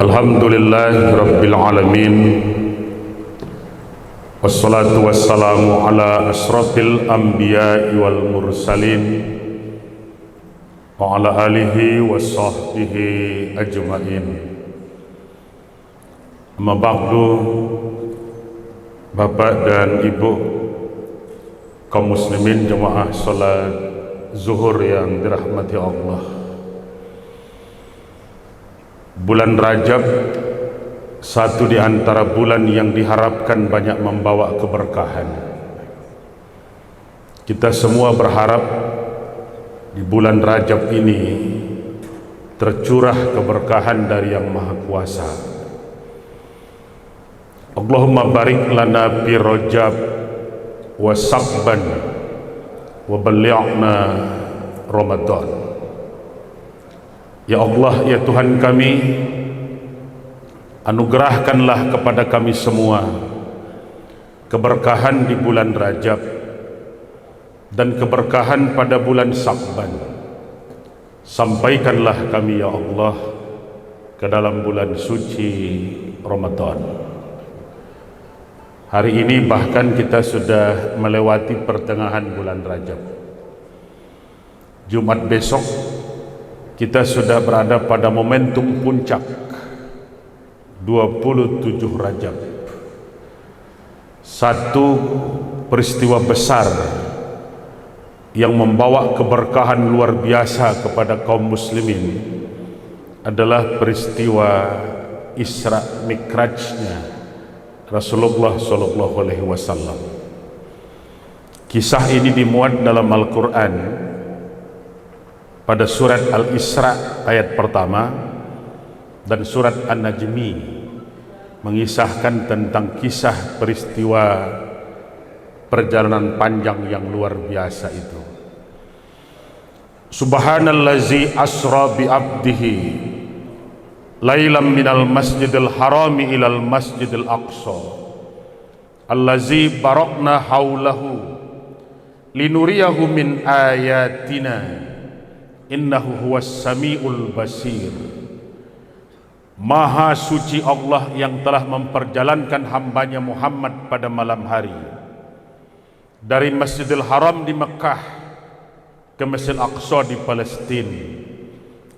Alhamdulillahi Rabbil Alamin. Wassalatu wassalamu ala asrafil anbiya'i wal mursalin wa ala alihi wa sahbihi ajma'in. Amma ba'du, Bapak dan Ibu kaum muslimin jemaah salat zuhur yang dirahmati Allah. Bulan Rajab, satu di antara bulan yang diharapkan banyak membawa keberkahan. Kita semua berharap di bulan Rajab ini tercurah keberkahan dari Yang Maha Kuasa. Allahumma barik lana fi Rajab wa Sa'ban wa ballighna Ramadan. Ya Allah, ya Tuhan kami, anugerahkanlah kepada kami semua keberkahan di bulan Rajab dan keberkahan pada bulan Sa'ban. Sampaikanlah kami ya Allah ke dalam bulan suci Ramadan. Hari ini bahkan kita sudah melewati pertengahan bulan Rajab. Jumat besok kita sudah berada pada momentum puncak 27 Rajab. Satu peristiwa besar yang membawa keberkahan luar biasa kepada kaum muslimin adalah peristiwa Isra Mi'rajnya Rasulullah SAW. Kisah ini dimuat dalam Al-Quran pada surat Al-Isra ayat pertama dan surat An-Najmi mengisahkan tentang kisah peristiwa perjalanan panjang yang luar biasa itu. Subhanallazi asra bi abdihi lailam minal masjidil harami ilal masjidil aqsa allazi barakna haulahu linuriyahu min ayatina innahu huwas sami'ul basir. Maha suci Allah yang telah memperjalankan hambanya Muhammad pada malam hari dari Masjidil Haram di Mekah ke Masjidil Aqsa di Palestina.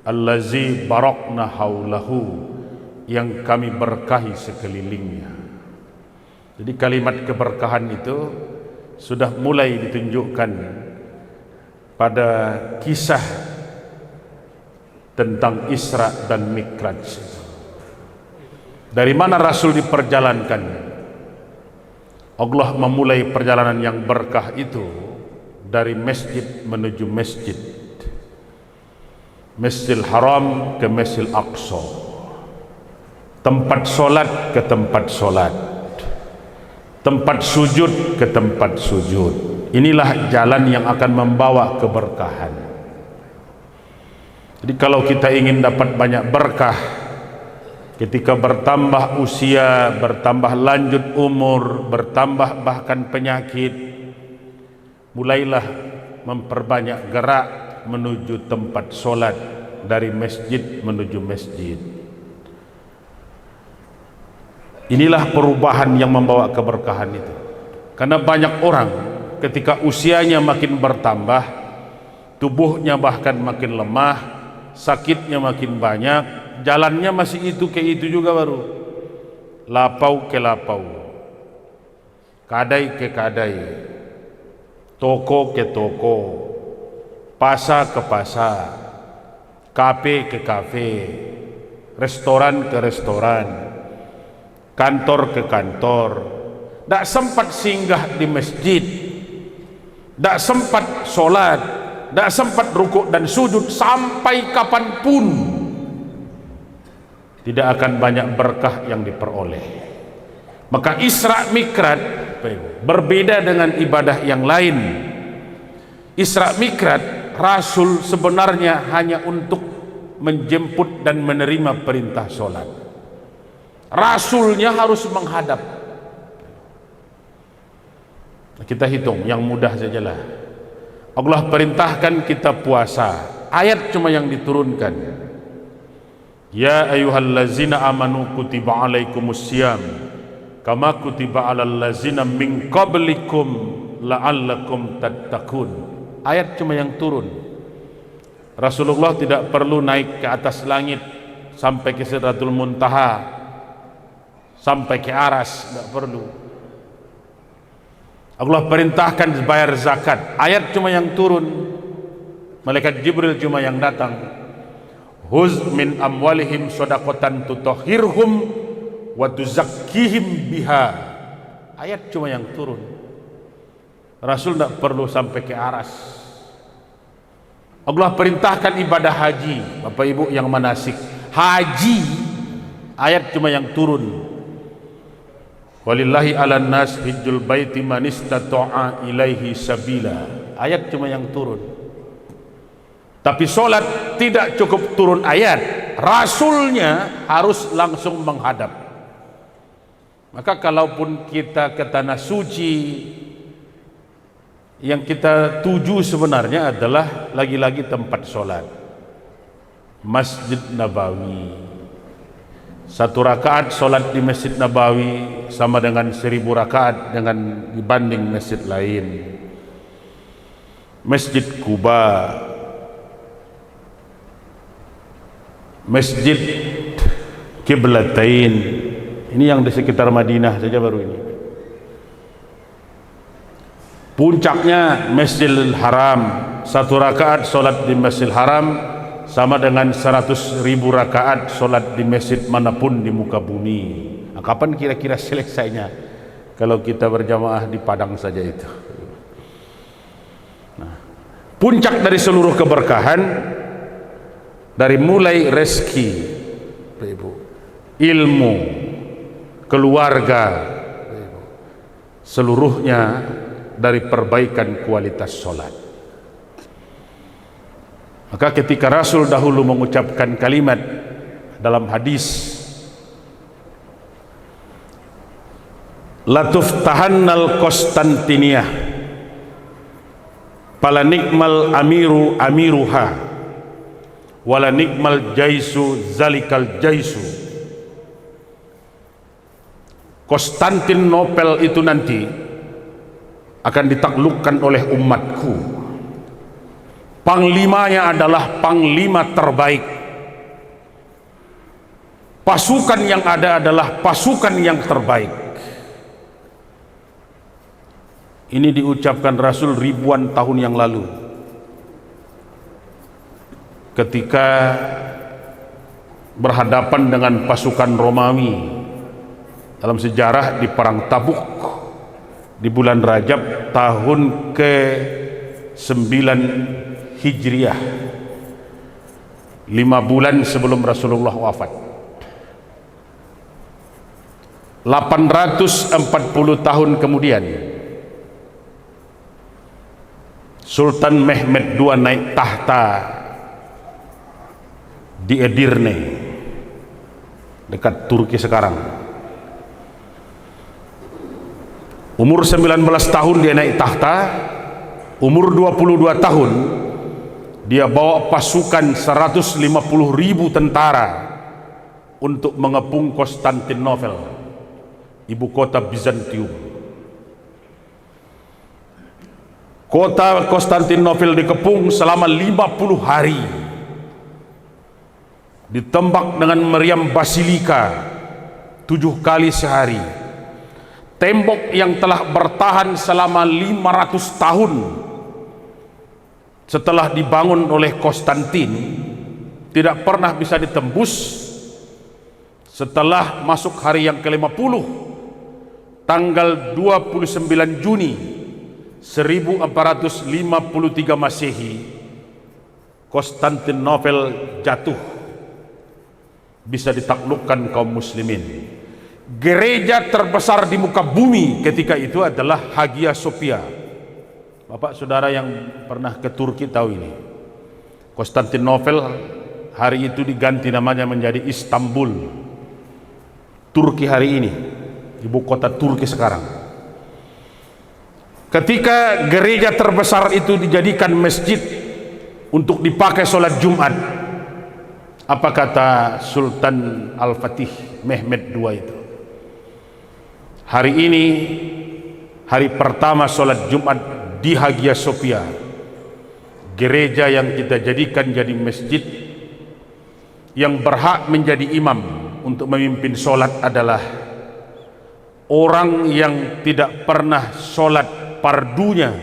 Allazi barakna haulahu, yang kami berkahi sekelilingnya. Jadi kalimat keberkahan itu sudah mulai ditunjukkan pada kisah tentang Isra dan Mi'raj. Dari mana Rasul diperjalankan? Allah memulai perjalanan yang berkah itu dari masjid menuju masjid, Masjidil Haram ke Masjidil Aqsa, tempat solat ke tempat solat, tempat sujud ke tempat sujud. Inilah jalan yang akan membawa keberkahan. Jadi kalau kita ingin dapat banyak berkah, ketika bertambah usia, bertambah lanjut umur, bertambah bahkan penyakit, mulailah memperbanyak gerak menuju tempat solat, dari masjid menuju masjid. Inilah perubahan yang membawa keberkahan itu. Karena banyak orang ketika usianya makin bertambah, tubuhnya bahkan makin lemah, sakitnya makin banyak, jalannya masih itu ke itu juga, baru lapau ke lapau, kadai ke kadai, toko ke toko, pasar ke pasar, kafe ke kafe, restoran ke restoran, kantor ke kantor. Tak sempat singgah di masjid, tak sempat solat, tak sempat rukuk dan sujud sampai kapanpun, tidak akan banyak berkah yang diperoleh. Maka Isra Mi'raj berbeda dengan ibadah yang lain. Isra Mi'raj, Rasul sebenarnya hanya untuk menjemput dan menerima perintah solat. Rasulnya harus menghadap. Kita hitung yang mudah sajalah. Allah perintahkan kita puasa, ayat cuma yang diturunkan. Ya ayyuhallazina amanu kutiba alaikumusiyam kama kutiba alal lazina min qablikum la'allakum tattaqun. Ayat cuma yang turun. Rasulullah tidak perlu naik ke atas langit sampai ke Sidratul Muntaha, sampai ke Aras, tidak perlu. Allah perintahkan bayar zakat. Ayat cuma yang turun. Malaikat Jibril cuma yang datang. Huz min amwalihim shadaqatan tutahhirhum wa tuzakkihim biha. Ayat cuma yang turun. Rasul tidak perlu sampai ke Aras. Allah perintahkan ibadah haji. Bapak ibu yang manasik haji, ayat cuma yang turun. Walillahi ala nas hijjul baiti man istata'a ilaihi sabila. Ayat cuma yang turun. Tapi solat tidak cukup turun ayat, Rasulnya harus langsung menghadap. Maka kalaupun kita ke tanah suci, yang kita tuju sebenarnya adalah lagi-lagi tempat solat, Masjid Nabawi. 1 rakaat solat di Masjid Nabawi sama dengan 1000 rakaat dengan dibanding masjid lain. Masjid Kuba, Masjid Qiblatain, ini yang di sekitar Madinah saja baru ini. Puncaknya Masjidil Haram, 1 rakaat solat di Masjidil Haram sama dengan 100.000 rakaat solat di masjid manapun di muka bumi. Nah, kapan kira-kira selesainya kalau kita berjamaah di Padang saja itu? Nah, puncak dari seluruh keberkahan, dari mulai rezeki, ilmu, keluarga, seluruhnya dari perbaikan kualitas solat. Maka ketika Rasul dahulu mengucapkan kalimat dalam hadis, latuftahannal Konstantiniyah pala nikmal amiru amiruha wala nikmal jaisu zalikal jaisu. Konstantinopel itu nanti akan ditaklukkan oleh umatku. Panglimanya adalah panglima terbaik. Pasukan yang ada adalah pasukan yang terbaik. Ini diucapkan Rasul ribuan tahun yang lalu, ketika berhadapan dengan pasukan Romawi dalam sejarah di Perang Tabuk di bulan Rajab tahun ke-9 Hijriah, 5 bulan sebelum Rasulullah wafat. 840 tahun kemudian Sultan Mehmed II naik tahta di Edirne dekat Turki sekarang. Umur 19 tahun dia naik tahta. Umur 22 tahun dia bawa pasukan 150.000 tentara untuk mengepung Konstantinopel, ibu kota Bizantium. Kota Konstantinopel dikepung selama 50 hari, ditembak dengan meriam basilika 7 kali sehari. Tembok yang telah bertahan selama 500 tahun setelah dibangun oleh Konstantin tidak pernah bisa ditembus. Setelah masuk hari yang ke-50, tanggal 29 Juni 1453 Masehi, Konstantinopel jatuh, bisa ditaklukkan kaum muslimin. Gereja terbesar di muka bumi ketika itu adalah Hagia Sophia. Bapak saudara yang pernah ke Turki tahu ini. Konstantinopel hari itu diganti namanya menjadi Istanbul. Turki hari ini, ibu kota Turki sekarang. Ketika gereja terbesar itu dijadikan masjid untuk dipakai sholat Jumat, Apa kata Sultan Al-Fatih Mehmed II itu? Hari ini hari pertama sholat Jumat di Hagia Sophia, gereja yang kita jadikan jadi masjid, yang berhak menjadi imam untuk memimpin sholat adalah orang yang tidak pernah sholat pardunya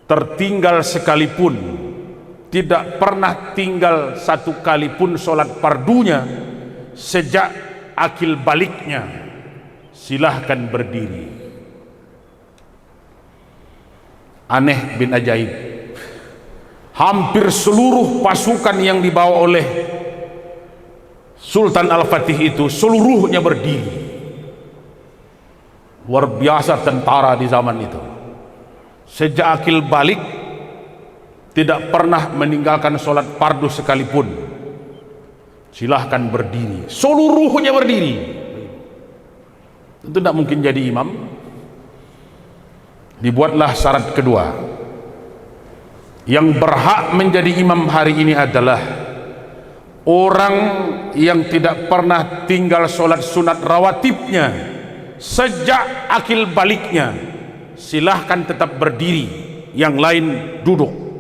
tertinggal sekalipun, tidak pernah tinggal satu kali pun sholat pardunya sejak akil baliknya, silahkan berdiri. Aneh bin ajaib, hampir seluruh pasukan yang dibawa oleh Sultan Al-Fatih itu seluruhnya berdiri. Luar biasa tentara di zaman itu. Sejak akil balik tidak pernah meninggalkan sholat fardu sekalipun, silahkan berdiri. Seluruhnya berdiri. Tentu tidak mungkin jadi imam. Dibuatlah syarat kedua. Yang berhak menjadi imam hari ini adalah orang yang tidak pernah tinggal sholat sunat rawatibnya sejak akil baliknya, silahkan tetap berdiri, yang lain duduk.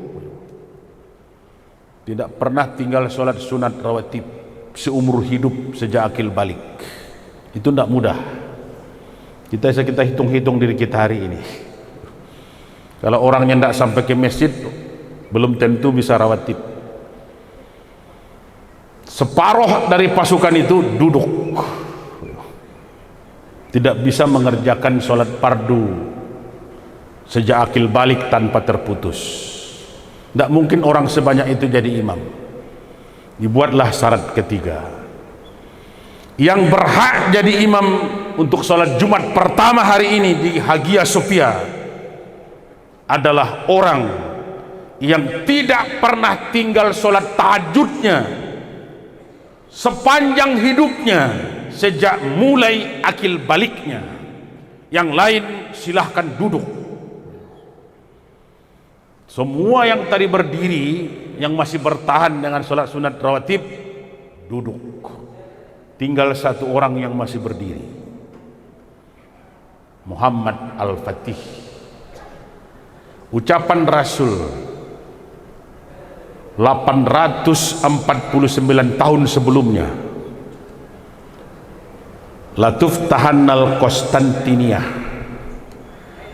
Tidak pernah tinggal sholat sunat rawatib seumur hidup sejak akil balik. Itu tidak mudah. Kita hitung-hitung diri kita hari ini. Kalau orangnya tidak sampai ke masjid, belum tentu bisa rawatib. Separuh dari pasukan itu duduk, tidak bisa mengerjakan sholat fardu sejak akil balik tanpa terputus. Tidak mungkin orang sebanyak itu jadi imam. Dibuatlah syarat ketiga. Yang berhak jadi imam untuk sholat Jumat pertama hari ini di Hagia Sophia adalah orang yang tidak pernah tinggal sholat tahajudnya sepanjang hidupnya sejak mulai akil baliknya. Yang lain silahkan duduk. Semua yang tadi berdiri, yang masih bertahan dengan sholat sunat rawatib, duduk. Tinggal satu orang yang masih berdiri, Muhammad Al-Fatih. Ucapan Rasul 849 tahun sebelumnya, Latuf Tahannal Konstantinia,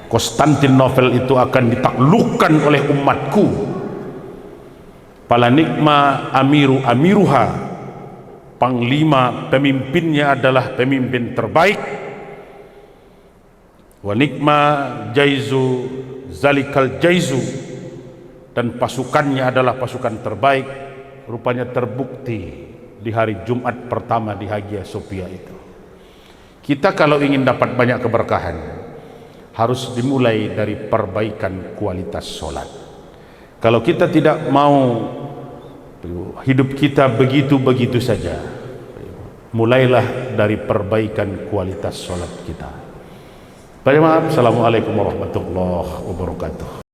Konstantinopel itu akan ditaklukkan oleh umatku. Pala nikma amiru amiruha, panglima pemimpinnya adalah pemimpin terbaik. Wa nikma jaizu zalikal jaizu, dan pasukannya adalah pasukan terbaik. Rupanya terbukti di hari Jumat pertama di Hagia Sophia itu. Kita kalau ingin dapat banyak keberkahan, harus dimulai dari perbaikan kualitas sholat. Kalau kita tidak mau hidup kita begitu-begitu saja, mulailah dari perbaikan kualitas sholat kita. Baik, maaf. Assalamualaikum warahmatullahi wabarakatuh.